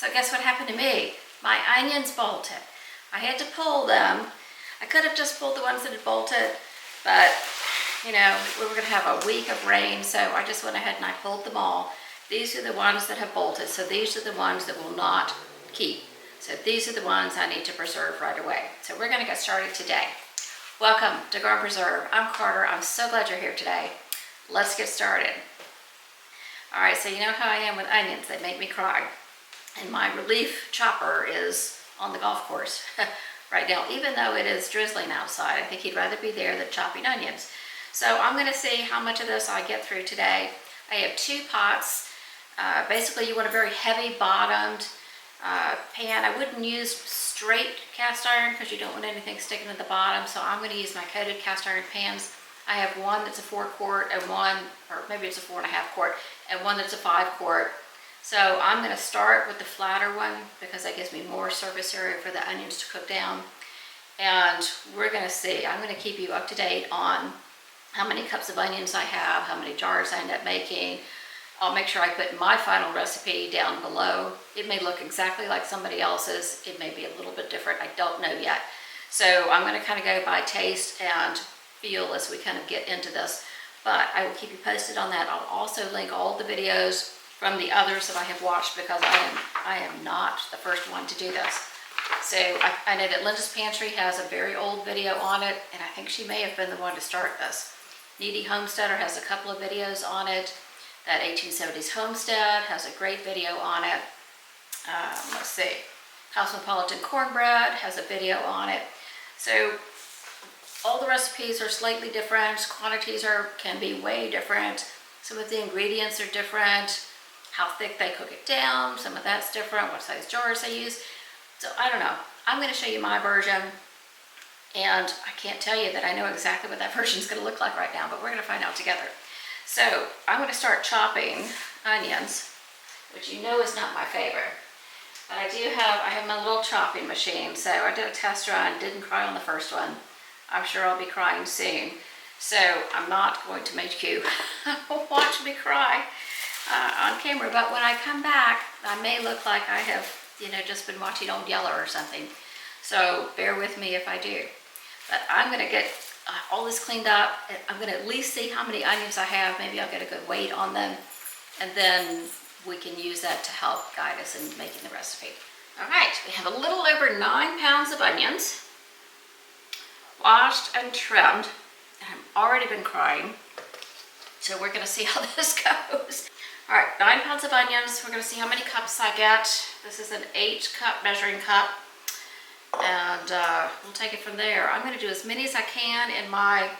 So guess what happened to me? My onions bolted. I had to pull them. I could have just pulled the ones that had bolted, but you know, we were gonna have a week of rain, so I just went ahead and I pulled them all. These are the ones that have bolted, so these are the ones that will not keep. So these are the ones I need to preserve right away. So we're gonna get started today. Welcome to Grow and Preserve. I'm Carter. I'm so glad you're here today. Let's get started. All right, so you know how I am with onions. They make me cry. And my relief chopper is on the golf course right now, even though it is drizzling outside. I think he'd rather be there than chopping onions. So I'm gonna see how much of this I get through today. I have 2 pots. Basically, you want a very heavy bottomed pan. I wouldn't use straight cast iron because you don't want anything sticking to the bottom. So I'm gonna use my coated cast iron pans. I have one that's a 4-quart and one, or maybe it's a 4.5-quart, and one that's a 5-quart. So I'm going to start with the flatter one because that gives me more surface area for the onions to cook down. And we're going to see, I'm going to keep you up to date on how many cups of onions I have, how many jars I end up making. I'll make sure I put my final recipe down below. It may look exactly like somebody else's. It may be a little bit different. I don't know yet. So I'm going to kind of go by taste and feel as we kind of get into this. But I will keep you posted on that. I'll also link all the videos from the others that I have watched because I am not the first one to do this. So I know that Linda's Pantry has a very old video on it, and I think she may have been the one to start this. Needy Homesteader has a couple of videos on it. That 1870s Homestead has a great video on it. Let's see. Cosmopolitan Cornbread has a video on it. So all the recipes are slightly different. Quantities can be way different. Some of the ingredients are different. How thick they cook it down, some of that's different, what size jars they use. So I don't know. I'm going to show you my version, and I can't tell you that I know exactly what that version is going to look like right now, but we're going to find out together. So I'm going to start chopping onions, which you know is not my favorite. But I have my little chopping machine, so I did a test run, didn't cry on the first one. I'm sure I'll be crying soon. So I'm not going to make you watch me cry on camera, but when I come back, I may look like I have, just been watching Old Yeller or something. So bear with me if I do. But I'm gonna get all this cleaned up. I'm gonna at least see how many onions I have. Maybe I'll get a good weight on them, and then we can use that to help guide us in making the recipe. All right, we have a little over 9 pounds of onions, washed and trimmed, and I've already been crying. So we're gonna see how this goes. All right, 9 pounds of onions. We're gonna see how many cups I get. This is an 8-cup measuring cup, and we'll take it from there. I'm gonna do as many as I can in my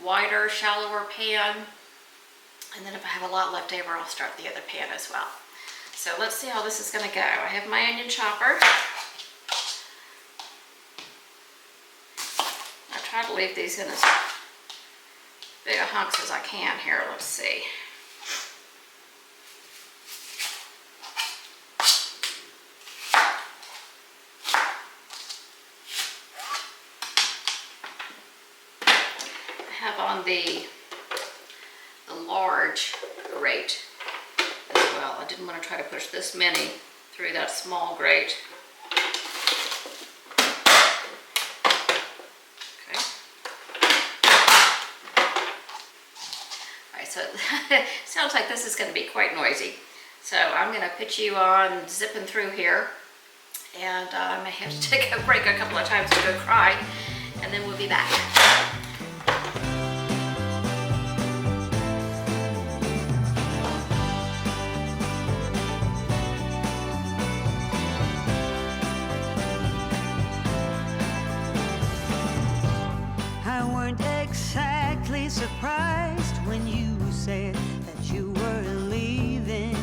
wider, shallower pan, and then if I have a lot left over, I'll start the other pan as well. So let's see how this is gonna go. I have my onion chopper. I try to leave these in as big a hunks as I can here. Let's see. I have on the large grate as well. I didn't want to try to push this many through that small grate. So it sounds like this is going to be quite noisy. So I'm going to put you on zipping through here, and I may have to take a break a couple of times to go cry, and then we'll be back. I weren't exactly surprised when you said that you were leaving.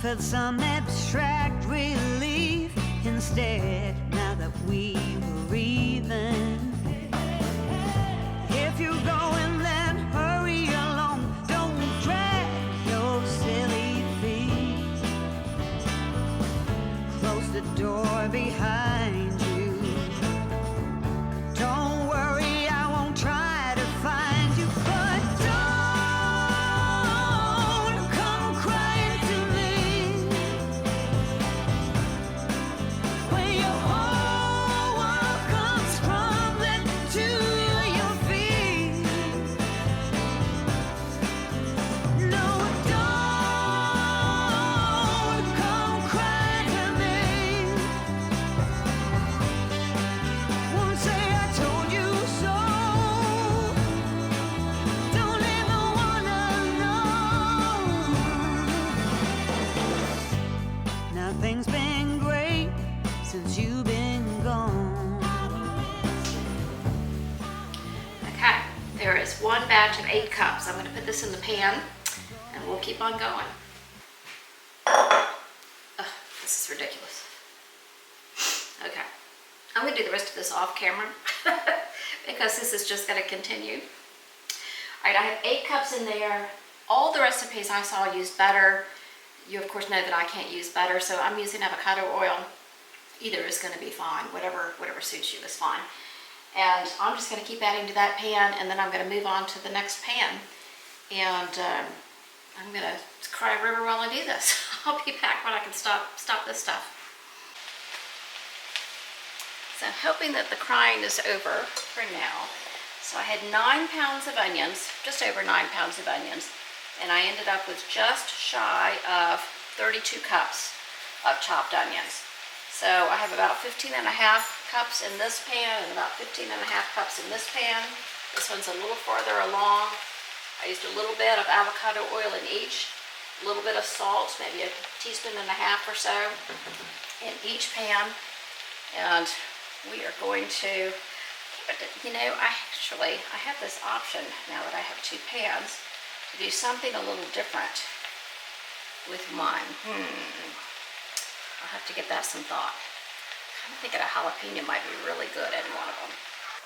Felt some abstract relief instead, now that we were even. If you're going, then hurry along. Don't drag your silly feet. Close the door behind you. Don't worry, I won't try to find you, but don't come crying to me. batch of 8 cups. I'm going to put this in the pan and we'll keep on going. Ugh, this is ridiculous. Okay, I'm going to do the rest of this off camera because this is just going to continue. All right, I have 8 cups in there. All the recipes I saw used butter. You of course know that I can't use butter, so I'm using avocado oil. Either is going to be fine, whatever suits you is fine. And I'm just going to keep adding to that pan, and then I'm going to move on to the next pan. And I'm going to cry a river while I do this. I'll be back when I can stop this stuff. So I'm hoping that the crying is over for now. So I had 9 pounds of onions, just over 9 pounds of onions, and I ended up with just shy of 32 cups of chopped onions. So I have about 15 and a half cups in this pan and about 15 and a half cups in this pan. This one's a little farther along. I used a little bit of avocado oil in each, a little bit of salt, maybe a teaspoon and a half or so in each pan. And we are going to, you know, I have this option now that I have 2 pans to do something a little different with mine. I'll have to give that some thought. I'm thinking a jalapeno might be really good in one of them.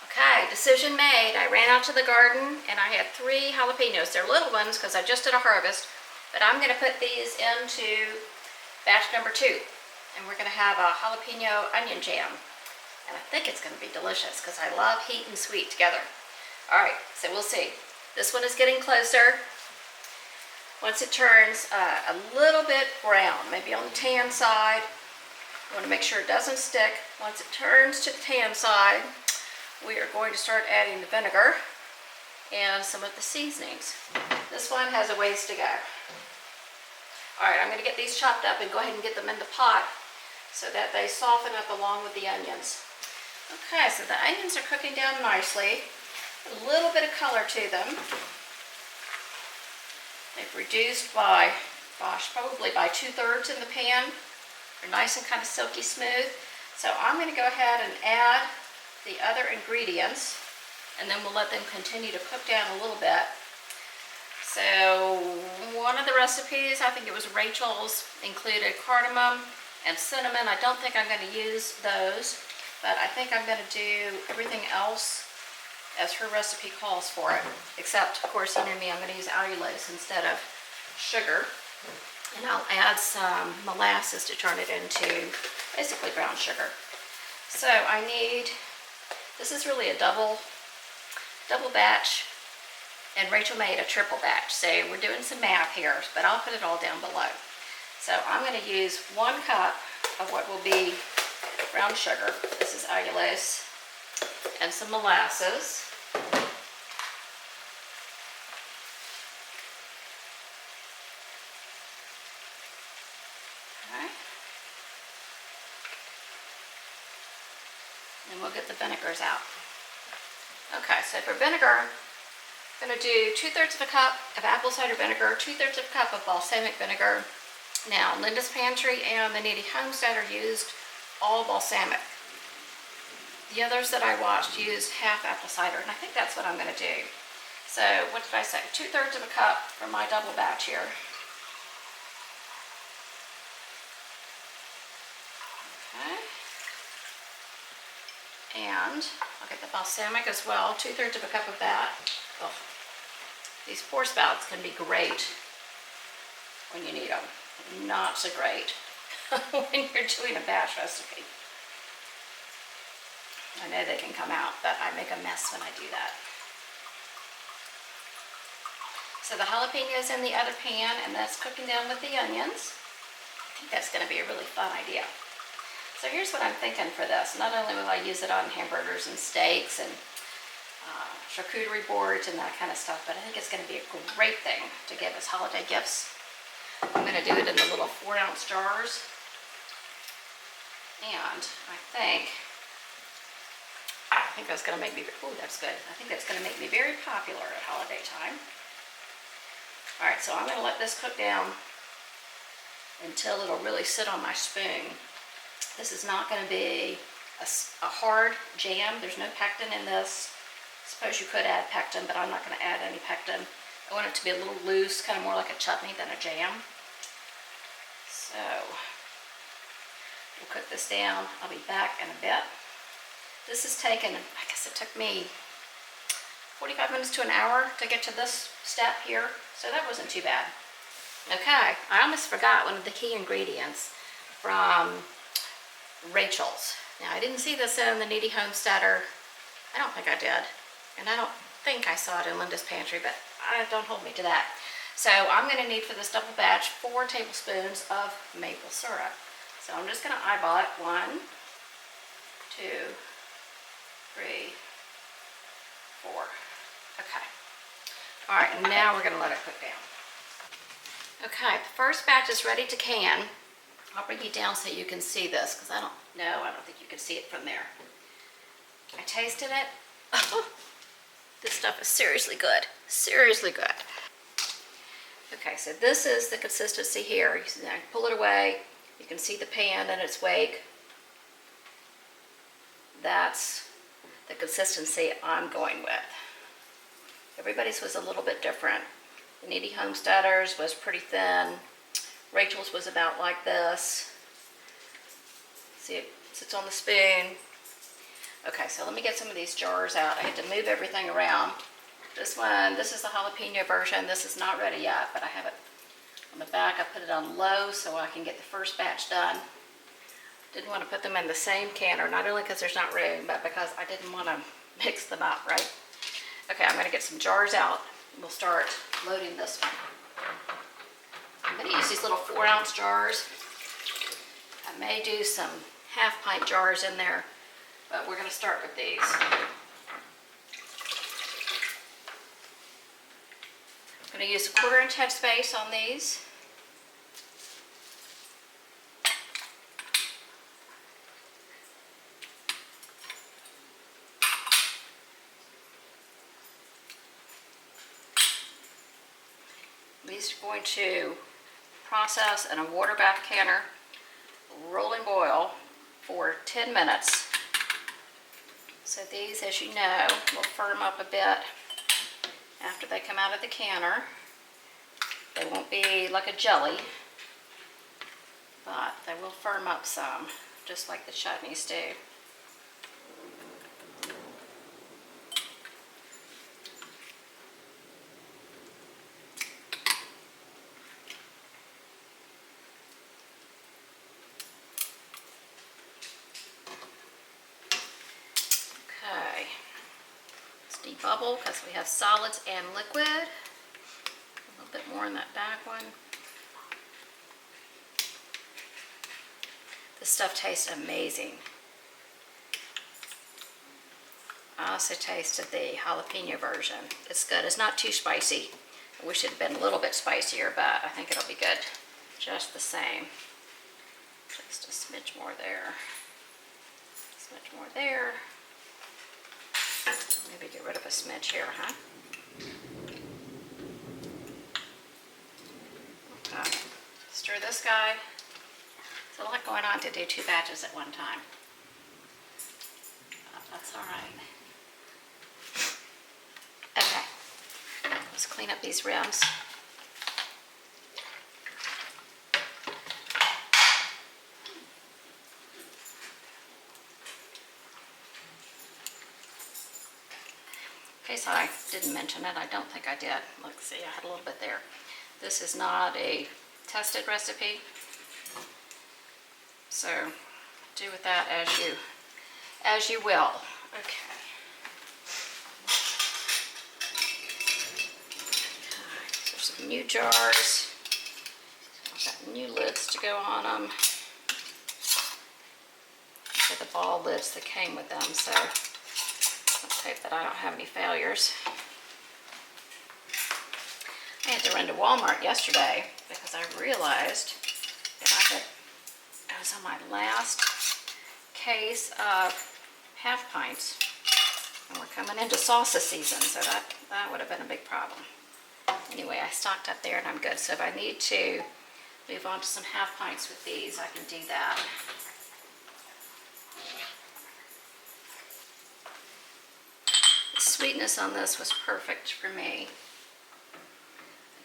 Okay, decision made. I ran out to the garden and I had 3 jalapenos. They're little ones because I just did a harvest, but I'm going to put these into batch number 2. And we're going to have a jalapeno onion jam. And I think it's going to be delicious because I love heat and sweet together. All right, so we'll see. This one is getting closer. Once it turns a little bit brown, maybe on the tan side, you want to make sure it doesn't stick. Once it turns to the tan side, we are going to start adding the vinegar and some of the seasonings. This one has a ways to go. All right, I'm going to get these chopped up and go ahead and get them in the pot so that they soften up along with the onions. Okay, so the onions are cooking down nicely. A little bit of color to them. They've reduced by, gosh, probably by 2/3 in the pan. They're nice and kind of silky smooth. So I'm going to go ahead and add the other ingredients, and then we'll let them continue to cook down a little bit. So one of the recipes, I think it was Rachel's, included cardamom and cinnamon. I don't think I'm going to use those, but I think I'm going to do everything else as her recipe calls for it, except, of course, you know me, I'm going to use allulose instead of sugar. And I'll add some molasses to turn it into basically brown sugar. So I need, this is really a double batch, and Rachel made a triple batch. So we're doing some math here, but I'll put it all down below. So I'm going to use 1 cup of what will be brown sugar. This is allulose, and some molasses. Okay. And we'll get the vinegars out. Okay, so for vinegar, I'm going to do 2/3 of a cup of apple cider vinegar, 2/3 of a cup of balsamic vinegar. Now, Linda's Pantry and the Needy Homesteader used all balsamic. The others that I watched used half apple cider, and I think that's what I'm going to do. So, what did I say? 2/3 of a cup for my double batch here. Okay. And I'll get the balsamic as well, 2/3 of a cup of that. Oh, these pour spouts can be great when you need them. Not so great when you're doing a batch recipe. I know they can come out, but I make a mess when I do that. So the jalapenos in the other pan, and that's cooking down with the onions. I think that's going to be a really fun idea. So here's what I'm thinking for this. Not only will I use it on hamburgers and steaks and charcuterie boards and that kind of stuff, but I think it's going to be a great thing to give as holiday gifts. I'm going to do it in the little 4-ounce jars. And I think that's going to make me, oh, that's good. I think that's going to make me very popular at holiday time. All right, so I'm going to let this cook down until it'll really sit on my spoon. This is not going to be a hard jam. There's no pectin in this. suppose you could add pectin, but I'm not going to add any pectin. I want it to be a little loose, kind of more like a chutney than a jam. So we'll cook this down. I'll be back in a bit. This has taken, I guess it took me 45 minutes to an hour to get to this step here, so that wasn't too bad. Okay, I almost forgot one of the key ingredients from Rachel's. Now, I didn't see this in the Needy Homesteader. I don't think I did. And I don't think I saw it in Linda's pantry, but don't hold me to that. So I'm going to need for this double batch 4 tablespoons of maple syrup. So I'm just going to eyeball it. 1, 2, 3, 4. Okay. All right, now we're going to let it cook down. Okay, the first batch is ready to can. I'll bring you down so you can see this, because I don't think you can see it from there. I tasted it. This stuff is seriously good. Seriously good. Okay, so this is the consistency here. You see, I pull it away. You can see the pan in its wake. That's the consistency I'm going with. Everybody's was a little bit different. The Needy Homesteaders was pretty thin. Rachel's was about like this. See, it sits on the spoon. Okay, so let me get some of these jars out. I had to move everything around. This one, this is the jalapeno version. This is not ready yet, but I have it on the back. I put it on low so I can get the first batch done. Didn't want to put them in the same canner, not only because there's not room, but because I didn't want to mix them up, right? Okay, I'm going to get some jars out. We'll start loading this one. I'm going to use these little 4-ounce jars. I may do some half-pint jars in there, but we're going to start with these. I'm going to use a 1/4 inch headspace on these. These are going to process in a water bath canner, rolling boil for 10 minutes. So these, as you know, will firm up a bit after they come out of the canner. They won't be like a jelly, but they will firm up some, just like the chutneys do. Bubble because we have solids and liquid. A little bit more in that back one. This stuff tastes amazing. I also tasted the jalapeno version. It's good. It's not too spicy. I wish it had been a little bit spicier, but I think it'll be good just the same. Just a smidge more there. A smidge more there. Maybe get rid of a smidge here, huh? Okay. Stir this guy. There's a lot going on to do 2 batches at one time. That's all right. Okay. Let's clean up these rims. In case I didn't mention it, I don't think I did. Let's see, I had a little bit there. This is not a tested recipe, so do with that as you will. Okay. There's some new jars. I've got new lids to go on them. These are the ball lids that came with them, so let's hope that I don't have any failures. I had to run to Walmart yesterday because I realized that I was on my last case of half pints, and we're coming into salsa season, so that would have been a big problem. Anyway, I stocked up there and I'm good. So if I need to move on to some half pints with these, I can do that. sweetness on this was perfect for me.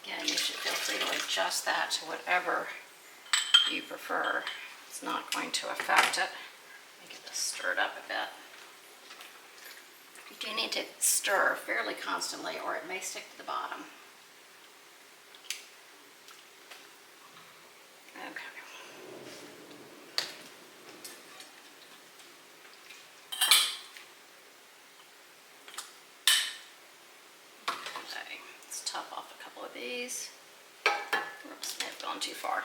Again, you should feel free to adjust that to whatever you prefer. It's not going to affect it. Let me get this stirred up a bit. You do need to stir fairly constantly or it may stick to the bottom. Okay. Okay, let's top off a couple of these. Oops, may have gone too far.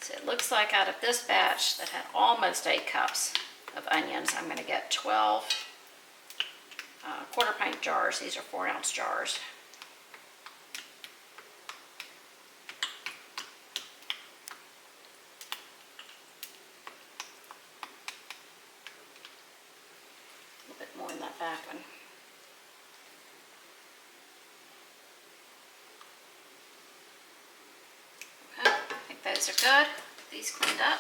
So it looks like out of this batch that had almost 8 cups of onions, I'm going to get 12 quarter pint jars. These are 4-ounce jars. A little bit more in that back one. Okay, I think those are good. These cleaned up.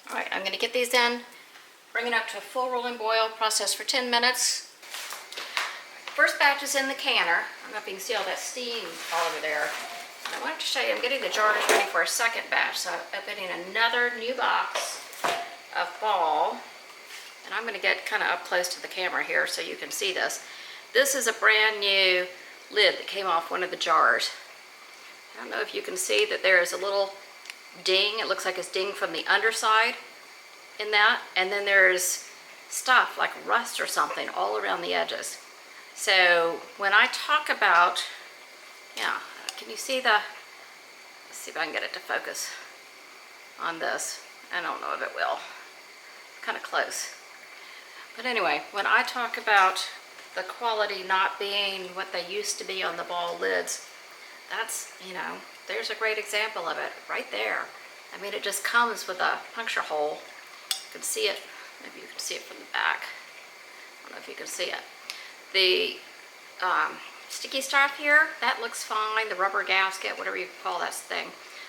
All right, I'm going to get these in, bring it up to a full rolling boil, process for 10 minutes. First batch is in the canner. I don't know if you can see all that steam all over there. And I wanted to show you, I'm getting the jars ready for a second batch. So I'm opening another new box of ball. And I'm going to get kind of up close to the camera here so you can see this. This is a brand new lid that came off one of the jars. I don't know if you can see that there is a little ding. It looks like it's dinged from the underside in that, and then there's stuff like rust or something all around the edges. So when I talk about, yeah, can you see the, let's see if I can get it to focus on this. I don't know if it will. Kind of close. But anyway, when I talk about the quality not being what they used to be on the ball lids, that's, you know, there's a great example of it right there. I mean, it just comes with a puncture hole. You can see it, maybe you can see it from the back. I don't know if you can see it. The sticky stuff here, that looks fine. The rubber gasket, whatever you call that thing,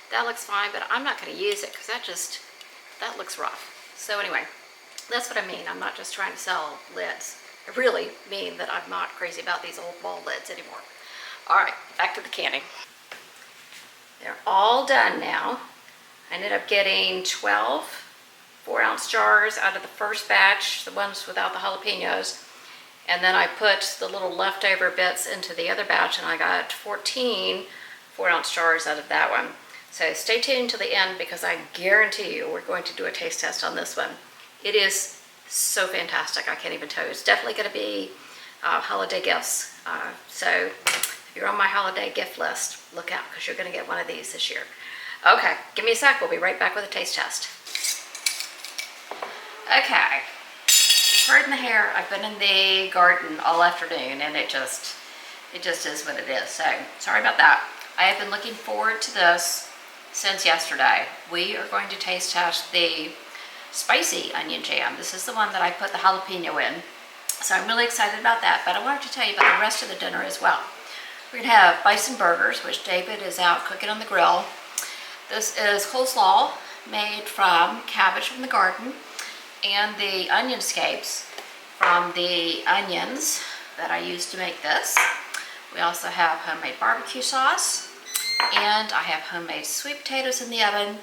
that looks fine, but I'm not going to use it because that looks rough. So anyway, that's what I mean. I'm not just trying to sell lids. I really mean that I'm not crazy about these old ball lids anymore. All right, back to the canning. They're all done now. I ended up getting 12 4-ounce jars out of the first batch, the ones without the jalapenos. And then I put the little leftover bits into the other batch and I got 14 4-ounce jars out of that one. So stay tuned to the end because I guarantee you we're going to do a taste test on this one. It is so fantastic, I can't even tell you. It's definitely going to be holiday gifts. So if you're on my holiday gift list, look out because you're going to get one of these this year. Okay, give me a sec. We'll be right back with a taste test. Okay, pardon the hair. I've been in the garden all afternoon and it just is what it is. So sorry about that. I have been looking forward to this since yesterday. We are going to taste test the spicy onion jam. This is the one that I put the jalapeno in. So I'm really excited about that, but I wanted to tell you about the rest of the dinner as well. We're gonna have bison burgers, which David is out cooking on the grill. This is coleslaw made from cabbage from the garden and the onion scapes from the onions that I used to make this. We also have homemade barbecue sauce and I have homemade sweet potatoes in the oven,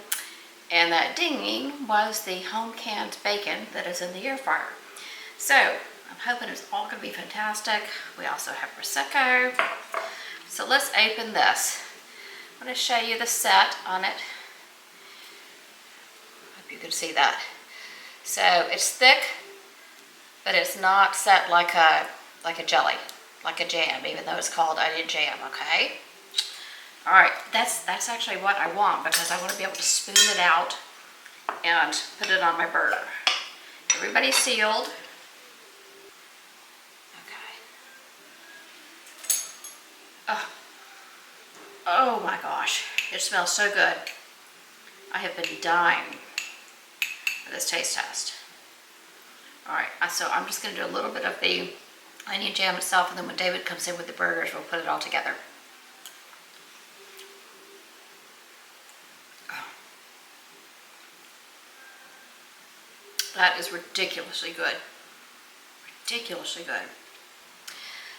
and that dinging was the home canned bacon that is in the air fryer. So I'm hoping it's all gonna be fantastic. We also have Prosecco. So let's open this. I'm gonna show you the set on it. Hope you can see that. So it's thick, but it's not set like a jelly, like a jam, even though it's called onion jam, okay? All right, that's actually what I want because I want to be able to spoon it out and put it on my burger. Everybody's sealed. Okay. Oh my gosh, it smells so good. I have been dying for this taste test. All right, so I'm just going to do a little bit of the onion jam itself, and then when David comes in with the burgers, we'll put it all together. That is ridiculously good. Ridiculously good.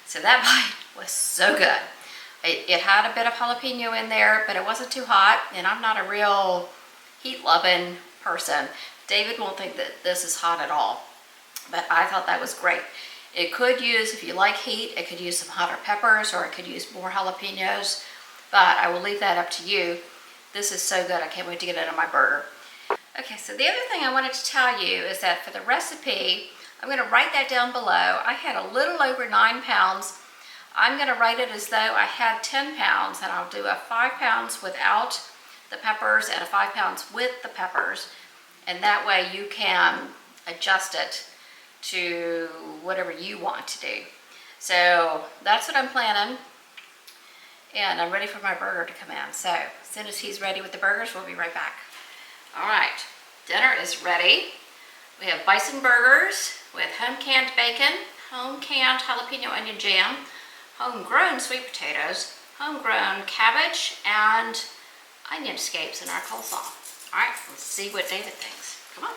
So that bite was so good. It had a bit of jalapeno in there, but it wasn't too hot, and I'm not a real heat-loving person. David won't think that this is hot at all, but I thought that was great. It could use, if you like heat, it could use some hotter peppers, or it could use more jalapenos, but I will leave that up to you. This is so good, I can't wait to get it on my burger. Okay, so the other thing I wanted to tell you is that for the recipe, I'm going to write that down below. I had a little over 9 pounds. I'm going to write it as though I had 10 pounds, and I'll do a 5 pounds without the peppers and a 5 pounds with the peppers, and that way you can adjust it to whatever you want to do. So that's what I'm planning, and I'm ready for my burger to come in. So as soon as he's ready with the burgers, we'll be right back. All right, dinner is ready. We have bison burgers with home-canned bacon, home-canned jalapeno onion jam, home-grown sweet potatoes, home-grown cabbage, and onion scapes in our coleslaw. All right, let's see what David thinks. Come on.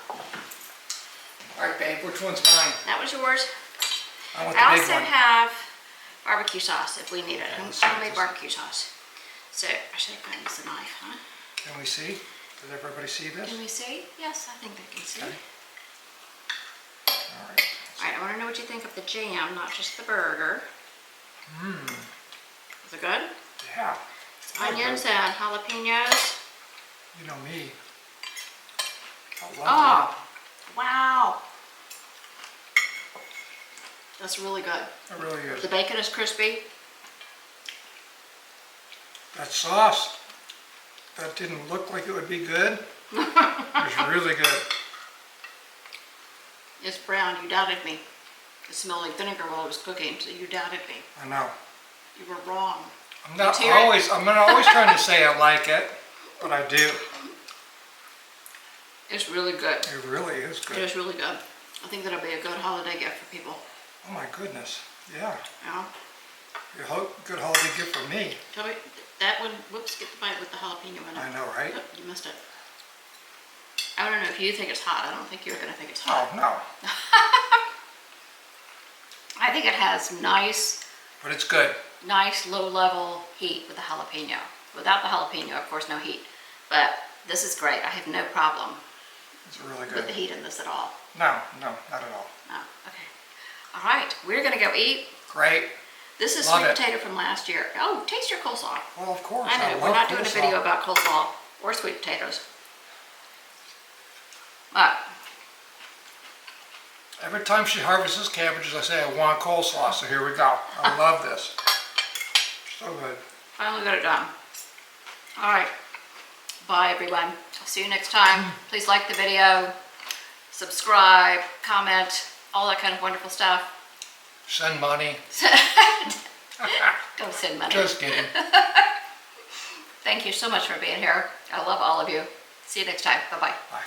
All right, babe, which one's mine? That was yours. I want the I big also one. have barbecue sauce if we need it. Okay, let's Homemade see. barbecue sauce. So I should have used a knife, huh? Can we see? Does everybody see this? Can we see? Yes, I think they can see. Okay. All right. All right, I want to know what you think of the jam, not just the burger. Mmm. Is it good? Yeah. It's onions and jalapenos. You know me. I love Oh, wow. That's really good. it. It really is. The bacon is crispy. That sauce, that didn't look like it would be good. It was really good. It's brown. You doubted me. It smelled like vinegar while it was cooking, so you doubted me. I know. You were wrong. I'm not Let's hear it. always, I'm not always trying to say I like it, but I do. It's really good. It really is It good. is really good. I think that'll be a good holiday gift for people. Oh my goodness. Yeah. Yeah. Good holiday gift for me. Tell me, that one, whoops, get the bite with the jalapeno in it. I know, right? Oh, you missed it. I don't know if you think it's hot. I don't think you're going to think it's Oh, hot. no. I think it has nice But it's good. low-level heat with the jalapeno. Without the jalapeno, of course, no heat. But this is great. I have no problem It's really with the good. heat in this at all. No, not at all. Oh, okay. All right, we're going to go eat. Great. This is Love sweet it. potato from last year. Oh, taste your coleslaw. Well, of course. I know, we're love not doing a coleslaw. video about coleslaw or sweet potatoes. But Every time she harvests cabbages, I say, I want coleslaw, so here we go. I love this. So good. finally got it done. All right, bye everyone. I'll see you next time. Please like the video, subscribe, comment, all that kind of wonderful stuff. Send money. Don't send money. Just kidding. Thank you so much for being here. I love all of you. See you next time. Bye-bye. Bye.